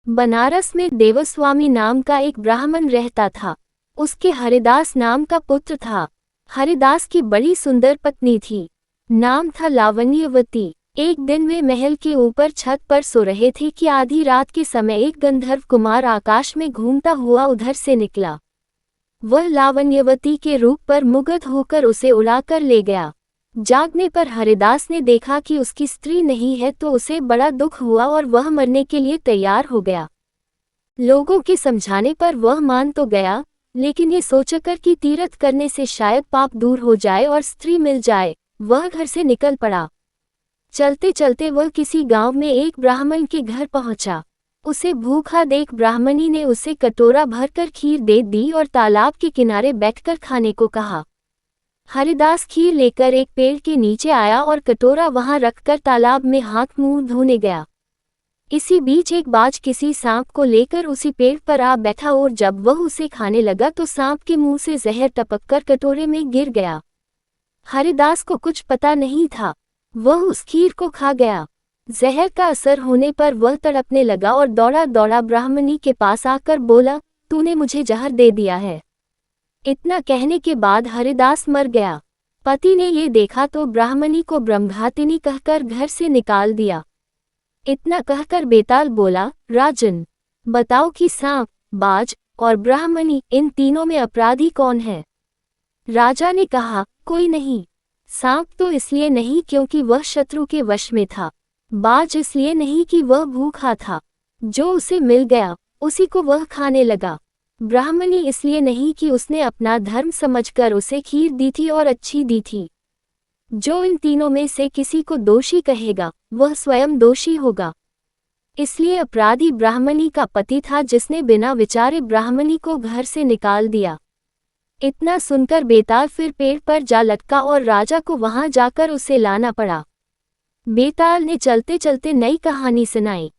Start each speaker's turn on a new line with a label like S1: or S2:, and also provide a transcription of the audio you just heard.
S1: बनारस में देवस्वामी नाम का एक ब्राह्मण रहता था। उसके हरिदास नाम का पुत्र था। हरिदास की बड़ी सुंदर पत्नी थी। नाम था लावण्यवती। एक दिन वे महल के ऊपर छत पर सो रहे थे कि आधी रात के समय एक गंधर्व कुमार आकाश में घूमता हुआ उधर से निकला। वह लावण्यवती के रूप पर मुग्ध होकर उसे उड़ाकर ले गया। जागने पर हरिदास ने देखा कि उसकी स्त्री नहीं है तो उसे बड़ा दुख हुआ और वह मरने के लिए तैयार हो गया। लोगों के समझाने पर वह मान तो गया, लेकिन ये सोचकर कि तीर्थ करने से शायद पाप दूर हो जाए और स्त्री मिल जाए, वह घर से निकल पड़ा। चलते चलते वह किसी गांव में एक ब्राह्मण के घर पहुंचा। उसे भूखा देख ब्राह्मणी ने उसे कटोरा भरकर खीर दे दी और तालाब के किनारे बैठकर खाने को कहा। हरिदास खीर लेकर एक पेड़ के नीचे आया और कटोरा वहां रखकर तालाब में हाथ मुंह धोने गया। इसी बीच एक बाज किसी सांप को लेकर उसी पेड़ पर आ बैठा और जब वह उसे खाने लगा तो सांप के मुंह से जहर टपककर कटोरे में गिर गया। हरिदास को कुछ पता नहीं था, वह उस खीर को खा गया। जहर का असर होने पर वह तड़पने लगा और दौड़ा दौड़ा ब्राह्मणी के पास आकर बोला, तूने मुझे जहर दे दिया है। इतना कहने के बाद हरिदास मर गया। पति ने ये देखा तो ब्राह्मणी को ब्रह्मघातिनी कहकर घर से निकाल दिया। इतना कहकर बेताल बोला, राजन, बताओ कि सांप, बाज और ब्राह्मणी इन तीनों में अपराधी कौन है? राजा ने कहा, कोई नहीं। सांप तो इसलिए नहीं क्योंकि वह शत्रु के वश में था। बाज इसलिए नहीं कि वह भूखा था, जो उसे मिल गया उसी को वह खाने लगा। ब्राह्मणी इसलिए नहीं कि उसने अपना धर्म समझकर उसे खीर दी थी और अच्छी दी थी। जो इन तीनों में से किसी को दोषी कहेगा वह स्वयं दोषी होगा। इसलिए अपराधी ब्राह्मणी का पति था जिसने बिना विचारे ब्राह्मणी को घर से निकाल दिया। इतना सुनकर बेताल फिर पेड़ पर जा लटका और राजा को वहां जाकर उसे लाना पड़ा। बेताल ने चलते चलते नई कहानी सुनाई।